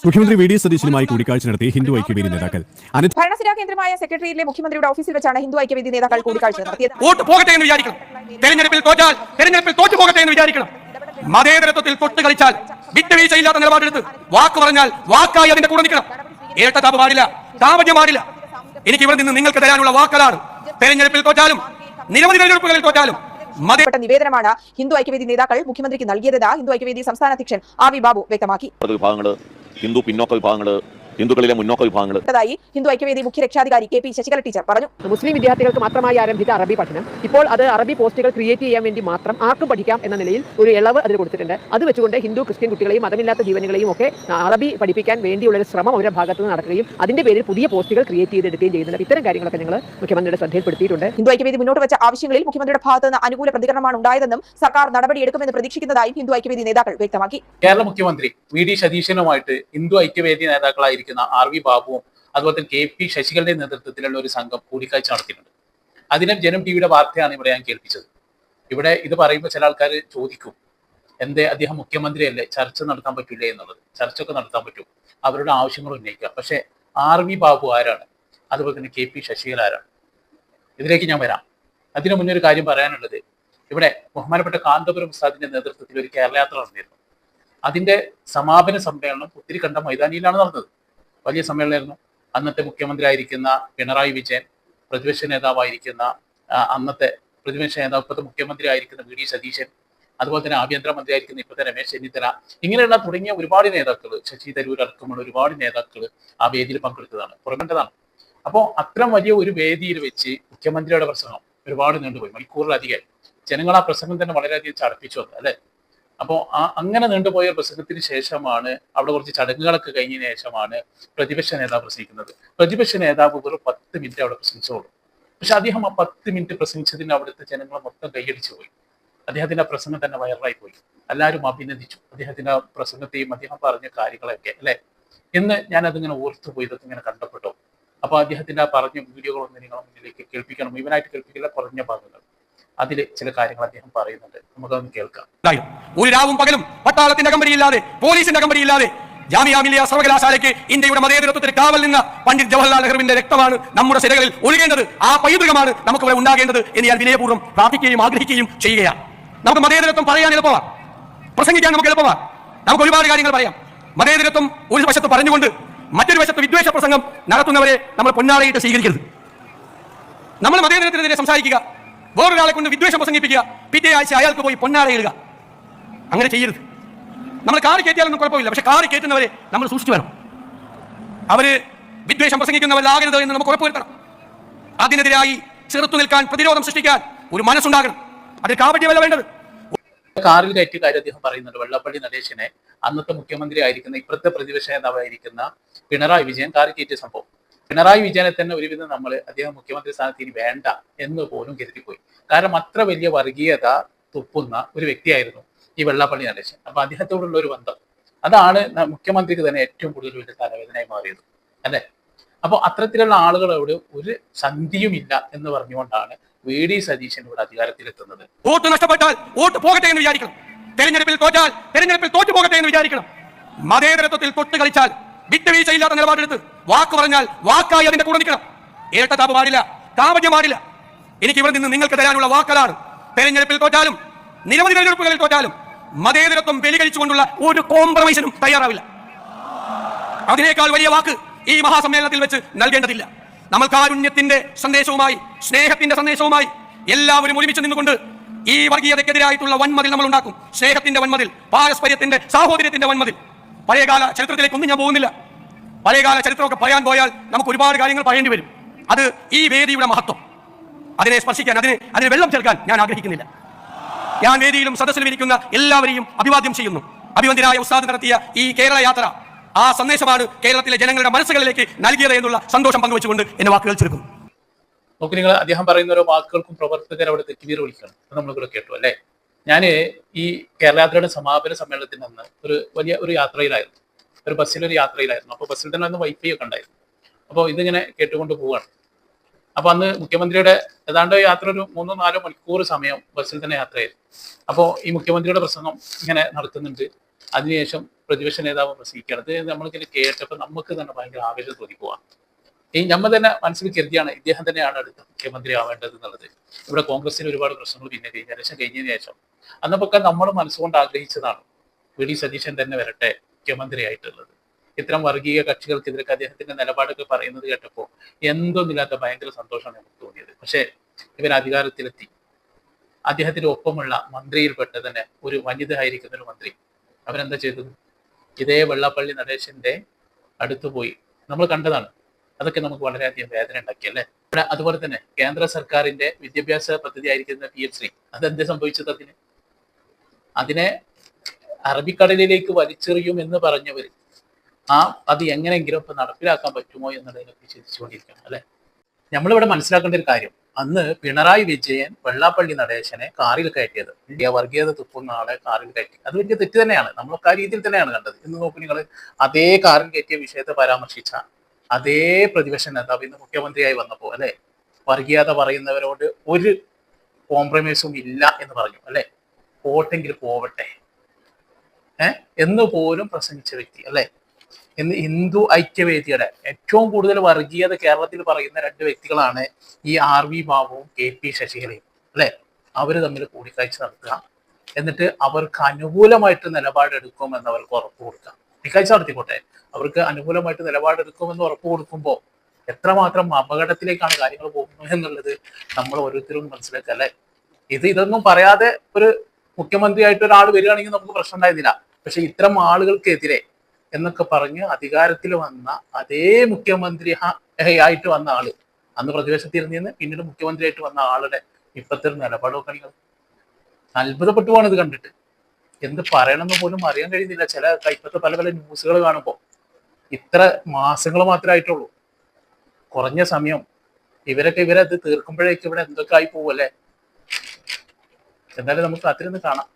മുഖ്യമന്ത്രി V D സതീശനുമായി കൂടിക്കാഴ്ച നടത്തി ഹിന്ദു ഐക്യവേദി നേതാക്കൾ. ഭരണസിരാ കേന്ദ്രമായ സെക്രട്ടറിയിലെ മുഖ്യമന്ത്രിയുടെ ഓഫീസിൽ വെച്ചാണ് ഹിന്ദു ഐക്യവേദി നേതാക്കൾ കൂടിക്കാഴ്ച നടത്തിയത്. വോട്ട് പോകട്ടെ എന്ന് വിചാരിക്കണം. തെരഞ്ഞെടുപ്പിൽ തോറ്റാൽ തെരഞ്ഞെടുപ്പിൽ തോറ്റു പോകട്ടെ എന്ന് വിചാരിക്കണം. മതേതരത്വത്തിൽ തൊട്ട് കളിച്ചാൽ വിട്ടുവീഴ്ചയില്ലാത്ത നിലപാടെടുത്ത് വാക്ക് പറഞ്ഞാൽ വാക്കായി അതിന്റെ കൂടെ നിൽക്കണം. ഇരട്ടത്താപ്പ് പാടില്ല, കാപട്യം പാടില്ല. എനിക്ക് ഇവിടെ നിന്ന് നിങ്ങൾക്ക് തരാനുള്ള വാക്കുകളാണ്. തെരഞ്ഞെടുപ്പിൽ തോറ്റാലും നിരവധി തെരഞ്ഞെടുപ്പുകളിൽ തോറ്റാലും നിവേദനമാണ് ഹിന്ദു ഐക്യവേദി നേതാക്കൾ മുഖ്യമന്ത്രിക്ക് നൽകിയത്. ഹിന്ദു ഐക്യവേദി സംസ്ഥാന അധ്യക്ഷൻ ആർ.വി. ബാബു വ്യക്തമാക്കി. ഹിന്ദു പിന്നോക്ക വിഭാഗങ്ങൾ, ഹിന്ദുക്കളിലെ മുന്നോക്ക വിഭാഗങ്ങൾ ഹിന്ദു ഐക്യവേദി മുഖ്യ രക്ഷാധികാരി കെ പി ശശികല ടീച്ചർ പറഞ്ഞു. മുസ്ലിം വിദ്യാർത്ഥികൾക്ക് മാത്രമായി ആരംഭിച്ച അറബി പഠനം ഇപ്പോൾ അത് അറബി പോസ്റ്റുകൾ ക്രിയേറ്റ് ചെയ്യാൻ വേണ്ടി മാത്രം ആർക്കും പഠിക്കാം എന്ന നിലയിൽ ഒരു ഇളവ് അതിൽ കൊടുത്തിട്ടുണ്ട്. അത് വെച്ചുകൊണ്ട് ഹിന്ദു ക്രിസ്ത്യൻ കുട്ടികളെയും മതമില്ലാത്ത ജീവനുകളെയും ഒക്കെ അറബി പഠിപ്പിക്കാൻ വേണ്ടിയുള്ള ഒരു ശ്രമം അവരുടെ ഭാഗത്ത് നിന്ന് നടക്കുകയും അതിന്റെ പേരിൽ പുതിയ പോസ്റ്റുകൾ ക്രിയേറ്റ് ചെയ്തെടുക്കുകയും ചെയ്യുന്നുണ്ട്. ഇത്തരം കാര്യങ്ങളൊക്കെ ഞങ്ങൾ മുഖ്യമന്ത്രിയുടെ ശ്രദ്ധയിൽപ്പെടുത്തിയിട്ടുണ്ട്. ഹിന്ദു ഐക്യവേദി മുന്നോട്ട് വെച്ച ആവശ്യങ്ങളിൽ മുഖ്യമന്ത്രിയുടെ ഭാഗത്ത് നിന്ന് അനുകൂല പ്രതികരണമാണ് ഉണ്ടായതെന്നും സർക്കാർ നടപടിയെടുക്കുമെന്ന് പ്രതീക്ഷിക്കുന്നതായും ഹിന്ദു ഐക്യവേദി നേതാക്കൾ വ്യക്തമാക്കി. കേരള മുഖ്യമന്ത്രി വി ഡി സതീശനുമായിട്ട് ഹിന്ദു ഐക്യവേദി നേതാക്കളായിരിക്കുന്ന ആർ.വി. ബാബുവും അതുപോലെ തന്നെ കെ പി ശശികളുടെ നേതൃത്വത്തിലുള്ള ഒരു സംഘം കൂടിക്കാഴ്ച നടത്തിയിട്ടുണ്ട്. അതിനെ ജനം ടിവിയുടെ വാർത്തയാണ് ഇവിടെ ഞാൻ കേൾപ്പിച്ചത്. ഇവിടെ ഇത് പറയുമ്പോൾ ചില ആൾക്കാർ ചോദിക്കും, എന്തേ അദ്ദേഹം മുഖ്യമന്ത്രിയല്ലേ, ചർച്ച നടത്താൻ പറ്റില്ലേ എന്നുള്ളത്. ചർച്ചയൊക്കെ നടത്താൻ പറ്റും, അവരുടെ ആവശ്യങ്ങൾ ഉന്നയിക്കാം. പക്ഷേ ആർ.വി. ബാബു ആരാണ്, അതുപോലെ തന്നെ കെ പി ശശികല ആരാണ്, ഇതിലേക്ക് ഞാൻ വരാം. അതിനു മുന്നേ ഒരു കാര്യം പറയാനുള്ളത്, ഇവിടെ ബഹുമാനപ്പെട്ട കാന്തപുരം ഉസ്താദിന്റെ നേതൃത്വത്തിൽ ഒരു കേരള യാത്ര നടന്നിരുന്നു. അതിന്റെ സമാപന സമ്മേളനം പുത്തിരി കണ്ട മൈതാനിയിലാണ് നടന്നത്. വലിയ സമ്മേളനമായിരുന്നു. അന്നത്തെ മുഖ്യമന്ത്രി ആയിരിക്കുന്ന പിണറായി വിജയൻ, പ്രതിപക്ഷ നേതാവായിരിക്കുന്ന അന്നത്തെ പ്രതിപക്ഷ നേതാവ് ഇപ്പോഴത്തെ മുഖ്യമന്ത്രി ആയിരിക്കുന്ന വി ഡി സതീശൻ, അതുപോലെ തന്നെ ആഭ്യന്തരമന്ത്രി ആയിരിക്കുന്ന ഇപ്പോഴത്തെ രമേശ് ചെന്നിത്തല, ഇങ്ങനെയുള്ള തുടങ്ങിയ ഒരുപാട് നേതാക്കൾ, ശശി തരൂർ അടക്കമുള്ള ഒരുപാട് നേതാക്കൾ ആ വേദിയിൽ പങ്കെടുത്തതാണ്, പുറമേണ്ടതാണ്. അപ്പോൾ അത്തരം വലിയ ഒരു വേദിയിൽ വെച്ച് മുഖ്യമന്ത്രിയുടെ പ്രസംഗം ഒരുപാട് നീണ്ടുപോയി, മണിക്കൂറിലധികം. ജനങ്ങൾ ആ പ്രസംഗം തന്നെ വളരെയധികം ചടപ്പിച്ചു വന്നത് അല്ലേ. അപ്പോൾ അങ്ങനെ നീണ്ടുപോയ പ്രസംഗത്തിന് ശേഷമാണ്, അവിടെ കുറച്ച് ചടങ്ങുകളൊക്കെ കഴിഞ്ഞതിന് ശേഷമാണ് പ്രതിപക്ഷ നേതാവ് പ്രസംഗിക്കുന്നത്. പ്രതിപക്ഷ നേതാവ് വെറും 10 മിനിറ്റ് അവിടെ പ്രസംഗിച്ചോളൂ. പക്ഷെ അദ്ദേഹം ആ 10 മിനിറ്റ് പ്രസംഗിച്ചതിന് അവിടുത്തെ ജനങ്ങളെ മൊത്തം കൈയടിച്ചു പോയി. അദ്ദേഹത്തിന്റെ ആ പ്രസംഗം തന്നെ വൈറലായി പോയി. എല്ലാവരും അഭിനന്ദിച്ചു അദ്ദേഹത്തിന്റെ ആ പ്രസംഗത്തെയും അദ്ദേഹം പറഞ്ഞ കാര്യങ്ങളൊക്കെ അല്ലെ എന്ന് ഞാൻ അതിങ്ങനെ ഓർത്തുപോയി. ഇതൊക്കെ ഇങ്ങനെ കണ്ടപ്പെട്ടോ. അപ്പൊ അദ്ദേഹത്തിന്റെ ആ പറഞ്ഞ വീഡിയോകളൊന്നും നിങ്ങളുടെ മുന്നിലേക്ക് കേൾപ്പിക്കണം. ഇവനായിട്ട് കേൾപ്പിക്കില്ല, കുറഞ്ഞ ഭാഗങ്ങൾ. അതിൽ ചില കാര്യങ്ങൾ അദ്ദേഹം പറയുന്നുണ്ട്, നമുക്കതൊന്ന് കേൾക്കാം. ഒരു രാവും പകലും പട്ടാളത്തിന്റെ കമ്പനിയില്ലാതെ, പോലീസിന്റെ കമ്പനിയില്ലാതെ ജാമിയ മിലിയ സർവകലാശാലയ്ക്ക് ഇന്ത്യയുടെ മതേതരത്വത്തിന് കാവൽ നിന്ന പണ്ഡിറ്റ് ജവഹർലാൽ നെഹ്റുവിന്റെ രക്തമാണ് നമ്മുടെ സിരകളിൽ ഒഴുകേണ്ടത്. ആ പൈതൃകമാണ് നമുക്ക് ഇവിടെ ഉണ്ടാകേണ്ടത് എന്ന് ഞാൻ വിനയപൂർവ്വം പ്രാർത്ഥിക്കുകയും ആഗ്രഹിക്കുകയും ചെയ്യുകയാണ്. നമുക്ക് മതേതരത്വം പറയാൻ എളുപ്പമാണ്, പ്രസംഗിക്കാൻ നമുക്ക് എളുപ്പമാണ്. നമുക്ക് ഒരുപാട് കാര്യങ്ങൾ പറയാം. മതേതരത്വം ഒരു വശത്ത് പറഞ്ഞുകൊണ്ട് മറ്റൊരു വശത്ത് വിദ്വേഷ പ്രസംഗം നടത്തുന്നവരെ നമ്മൾ പൊന്നാടയിട്ട് സ്വീകരിക്കരുത്. നമ്മൾ മതേതരത്തിനെതിരെ സംസാരിക്കുക, വേറൊരാളെ കൊണ്ട് വിദ്വേഷം പ്രസംഗിപ്പിക്കുക, പിറ്റേ ആഴ്ച അയാൾക്ക് പോയി പൊന്നാടയിടുക. അങ്ങനെ ചെയ്യരുത്. നമ്മൾ കാറി കയറ്റിയാലൊന്നും കുഴപ്പമില്ല, പക്ഷെ കാറി കയറ്റുന്നവരെ നമ്മൾ സൂക്ഷിച്ചു വേണം. അവര് വിദ്വേഷം പ്രസംഗിക്കുന്നവരാകരുത് എന്ന് നമുക്ക് ഉറപ്പുവരുത്തണം. അതിനെതിരായി ചെറുത്തു നിൽക്കാൻ, പ്രതിരോധം സൃഷ്ടിക്കാൻ ഒരു മനസ്സുണ്ടാകണം. അത് കാപട്യമല്ല വേണ്ടത്. കാറിൽ കയറ്റിയ കാര്യം അദ്ദേഹം പറയുന്നുണ്ട്. വെള്ളാപ്പള്ളി നടേശനെ അന്നത്തെ മുഖ്യമന്ത്രി ആയിരിക്കുന്ന ഇപ്പോഴത്തെ പ്രതിപക്ഷ നേതാവായിരിക്കുന്ന പിണറായി വിജയൻ കാറിൽ കയറ്റിയ സംഭവം. പിണറായി വിജയനെ തന്നെ ഒരുവിധം നമ്മൾ അദ്ദേഹം മുഖ്യമന്ത്രി സ്ഥാനത്ത് ഇനി വേണ്ട എന്ന് പോലും കരുതിപ്പോയി. കാരണം അത്ര വലിയ വർഗീയത തുപ്പുന്ന ഒരു വ്യക്തിയായിരുന്നു ഈ വെള്ളാപ്പള്ളി നടേശൻ. അപ്പൊ അദ്ദേഹത്തോടുള്ള ഒരു ബന്ധം അതാണ് മുഖ്യമന്ത്രിക്ക് തന്നെ ഏറ്റവും കൂടുതൽ വലിയ തലവേദനയായി മാറിയത് അല്ലെ. അപ്പൊ അത്തരത്തിലുള്ള ആളുകളോട് ഒരു സന്ധിയുമില്ല എന്ന് പറഞ്ഞുകൊണ്ടാണ് വി ഡി സതീശൻ ഇവിടെ അധികാരത്തിലെത്തുന്നത്. വോട്ട് നഷ്ടപ്പെട്ടാൽ വോട്ട് പോകട്ടെ എന്ന് വിചാരിക്കണം. തെരഞ്ഞെടുപ്പിൽ തോറ്റാൽ തെരഞ്ഞെടുപ്പിൽ തോറ്റു പോകട്ടെ എന്ന് വിചാരിക്കണം. മതേതരത്വത്തിൽ തൊട്ട് കളിച്ചാൽ വിട്ടുവീഴ്ചയില്ലാത്ത നിലപാടെടുത്ത് വാക്ക് പറഞ്ഞാൽ വാക്കായി അതിന്റെ കൂടെ നിൽക്കണം. ഇരട്ടത്താപ്പ് പാടില്ല, കാപട്യം പാടില്ല. എനിക്ക് ഇവിടെ നിന്ന് നിങ്ങൾക്ക് തരാനുള്ള വാക്കുകളാണ്. തെരഞ്ഞെടുപ്പിൽ തോറ്റാലും നിരവധി തെരഞ്ഞെടുപ്പുകളിൽ തോറ്റാലും മതേതരത്വം ബലികഴിച്ചുകൊണ്ടുള്ള ഒരു കോംപ്രമൈസിനും തയ്യാറാവില്ല. അതിനേക്കാൾ വലിയ വാക്ക് ഈ മഹാസമ്മേളനത്തിൽ വെച്ച് നൽകേണ്ടതില്ല. നമ്മൾ കാരുണ്യത്തിന്റെ സന്ദേശവുമായി, സ്നേഹത്തിന്റെ സന്ദേശവുമായി എല്ലാവരും ഒരുമിച്ച് നിന്നുകൊണ്ട് ഈ വർഗീയതയ്ക്കെതിരായിട്ടുള്ള വൻമതിൽ നമ്മൾ ഉണ്ടാക്കും. സ്നേഹത്തിന്റെ വൻമതിൽ, പാരസ്പര്യത്തിന്റെ, സാഹോദര്യത്തിന്റെ വൻമതിൽ. പഴയകാല ചരിത്രത്തിലേക്കൊന്നും ഞാൻ പോകുന്നില്ല. പഴയകാല ചരിത്രമൊക്കെ പറയാൻ പോയാൽ നമുക്ക് ഒരുപാട് കാര്യങ്ങൾ പറയേണ്ടി വരും. അത് ഈ വേദിയുടെ മഹത്വം. അതിനെ സ്പർശിക്കാൻ, അതിന് വെള്ളം ചേർക്കാൻ ഞാൻ ആഗ്രഹിക്കുന്നില്ല. ഞാൻ വേദിയിലും സദസ്സിലും ഇരിക്കുന്ന എല്ലാവരെയും അഭിവാദ്യം ചെയ്യുന്നു. അഭിവന്ദ്യനായ ഉസ്താദ് നടത്തിയ ഈ കേരള യാത്ര ആ സന്ദേശമാണ് കേരളത്തിലെ ജനങ്ങളുടെ മനസ്സുകളിലേക്ക് നൽകിയത് എന്നുള്ള സന്തോഷം പങ്കുവെച്ചുകൊണ്ട് എന്റെ വാക്കുകൾ ചുരുക്കുന്നു. നോക്കി, നിങ്ങൾ അദ്ദേഹം പറയുന്ന ഓരോ വാക്കുകൾക്കും പ്രവർത്തകർ അവിടെ തെറ്റിവീർ വിളിക്കണം. നമ്മളിവിടെ കേട്ടു അല്ലേ. ഞാൻ ഈ കേരള യാത്രയുടെ സമാപന സമ്മേളനത്തിൽ നിന്ന് ഒരു യാത്രയിലായിരുന്നു, ഒരു ബസ്സിലൊരു യാത്രയിലായിരുന്നു. അപ്പോൾ ബസ്സിൽ തന്നെ അന്ന് വൈഫൈ ഒക്കെ ഉണ്ടായിരുന്നു. അപ്പോൾ ഇതിങ്ങനെ കേട്ടുകൊണ്ട് പോവുകയാണ്. അപ്പൊ അന്ന് മുഖ്യമന്ത്രിയുടെ ഏതാണ്ട് യാത്ര ഒരു 3-4 മണിക്കൂർ സമയം ബസ്സിൽ തന്നെ യാത്രയായിരുന്നു. അപ്പോൾ ഈ മുഖ്യമന്ത്രിയുടെ പ്രസംഗം ഇങ്ങനെ നടക്കുന്നുണ്ട്. അതിനുശേഷം പ്രതിപക്ഷ നേതാവ് പ്രസംഗിക്കുകയാണ്. അത് നമ്മളിങ്ങനെ കേട്ടപ്പോൾ നമുക്ക് തന്നെ ഭയങ്കര ആവേശം തോന്നിപ്പോവാം. ഈ നമ്മൾ തന്നെ മനസ്സിൽ കരുതിയാണ് ഇദ്ദേഹം തന്നെയാണ് അടുത്ത മുഖ്യമന്ത്രി ആവേണ്ടത് എന്നുള്ളത്. ഇവിടെ കോൺഗ്രസിന് ഒരുപാട് പ്രശ്നങ്ങൾ പിന്നെ ഇലക്ഷൻ കഴിഞ്ഞതിന് ശേഷം അന്നപ്പൊക്കെ നമ്മൾ മനസ്സുകൊണ്ട് ആഗ്രഹിച്ചതാണ് വി ഡി സതീശൻ തന്നെ വരട്ടെ മുഖ്യമന്ത്രിയായിട്ടുള്ളത്. ഇത്തരം വർഗീയ കക്ഷികൾക്കെതിരെ അദ്ദേഹത്തിന്റെ നിലപാടൊക്കെ പറയുന്നത് കേട്ടപ്പോൾ എന്തൊന്നില്ലാത്ത ഭയങ്കര സന്തോഷമാണ് നമുക്ക് തോന്നിയത്. പക്ഷേ ഇവർ അധികാരത്തിലെത്തി. അദ്ദേഹത്തിന്റെ ഒപ്പമുള്ള മന്ത്രിയിൽപ്പെട്ട തന്നെ ഒരു വനിത ആയിരിക്കുന്ന ഒരു മന്ത്രി അവരെന്താ ചെയ്തത്? ഇതേ വെള്ളാപ്പള്ളി നടേശന്റെ അടുത്ത് പോയി നമ്മൾ കണ്ടതാണ്. അതൊക്കെ നമുക്ക് വളരെയധികം വേദന ഉണ്ടാക്കിയല്ലേ. അതുപോലെ തന്നെ കേന്ദ്ര സർക്കാരിന്റെ വിദ്യാഭ്യാസ പദ്ധതി ആയിരിക്കുന്ന PHC അതെന്ത് സംഭവിച്ചത്? അതിനെ അറബിക്കടലിലേക്ക് വലിച്ചെറിയും എന്ന് പറഞ്ഞവർ അത് എങ്ങനെയെങ്കിലും ഇപ്പൊ നടപ്പിലാക്കാൻ പറ്റുമോ എന്നുള്ളതിനൊക്കെ ചിന്തിച്ചുകൊണ്ടിരിക്കണം അല്ലെ. നമ്മളിവിടെ മനസ്സിലാക്കേണ്ട ഒരു കാര്യം, അന്ന് പിണറായി വിജയൻ വെള്ളാപ്പള്ളി നടേശനെ കാറിൽ കയറ്റിയത്, വർഗീയത തുപ്പുന്ന ആളെ കാറിൽ കയറ്റി, അത് വലിയ തെറ്റ് തന്നെയാണ്. നമ്മളൊക്കെ ആ രീതിയിൽ തന്നെയാണ് കണ്ടത്. ഇന്ന് നോക്കൂ നിങ്ങൾ, അതേ കാറിൽ കയറ്റിയ വിഷയത്തെ പരാമർശിച്ച അതേ പ്രതിപക്ഷ നേതാവ് ഇന്ന് മുഖ്യമന്ത്രിയായി വന്നപ്പോൾ അല്ലെ, വർഗീയത പറയുന്നവരോട് ഒരു കോംപ്രമൈസും ഇല്ല എന്ന് പറഞ്ഞു അല്ലെ. പോട്ടെങ്കിൽ പോവട്ടെ എന്ന് പോലും പ്രസംഗിച്ച വ്യക്തി അല്ലെ. ഇന്ന് ഹിന്ദു ഐക്യവേദിയുടെ ഏറ്റവും കൂടുതൽ വർഗീയത കേരളത്തിൽ പറയുന്ന രണ്ട് വ്യക്തികളാണ് ഈ RV ബാബുവും KP ശശികലയും അല്ലെ. അവര് തമ്മിൽ കൂടിക്കാഴ്ച നടത്തുക, എന്നിട്ട് അവർക്ക് അനുകൂലമായിട്ട് നിലപാടെടുക്കുമെന്ന് അവർക്ക് ഉറപ്പ് കൊടുക്കുക. കൂടിക്കാഴ്ച നടത്തിക്കോട്ടെ, അവർക്ക് അനുകൂലമായിട്ട് നിലപാടെടുക്കുമെന്ന് ഉറപ്പ് കൊടുക്കുമ്പോൾ എത്രമാത്രം അപകടത്തിലേക്കാണ് കാര്യങ്ങൾ പോകുന്നത് എന്നുള്ളത് നമ്മൾ ഓരോരുത്തരും മനസ്സിലാക്കുക അല്ലെ. ഇതൊന്നും പറയാതെ ഒരു മുഖ്യമന്ത്രിയായിട്ട് ഒരാൾ വരികയാണെങ്കിൽ നമുക്ക് പ്രശ്നം ഉണ്ടായിരുന്നില്ല. പക്ഷെ ഇത്തരം ആളുകൾക്കെതിരെ എന്നൊക്കെ പറഞ്ഞ് അധികാരത്തിൽ വന്ന അതേ മുഖ്യമന്ത്രി ആയിട്ട് വന്ന ആള്, അന്ന് പ്രതിപക്ഷത്തിരുന്ന് പിന്നീട് മുഖ്യമന്ത്രിയായിട്ട് വന്ന ആളുടെ ഇപ്പത്തെ നിലപാടൊക്കെ നിങ്ങൾ അത്ഭുതപ്പെട്ടു പോവാണ് ഇത് കണ്ടിട്ട്. എന്ത് പറയണമെന്ന് പോലും അറിയാൻ കഴിയുന്നില്ല. ഇപ്പത്തെ പല പല ന്യൂസുകൾ കാണുമ്പോൾ ഇത്ര മാസങ്ങൾ മാത്രമേ ആയിട്ടുള്ളൂ, കുറഞ്ഞ സമയം. ഇവരത് തീർക്കുമ്പോഴേക്കും ഇവിടെ എന്തൊക്കെ ആയി പോവല്ലേ. എന്തായാലും നമുക്ക് കാത്തിരുന്ന് കാണാം.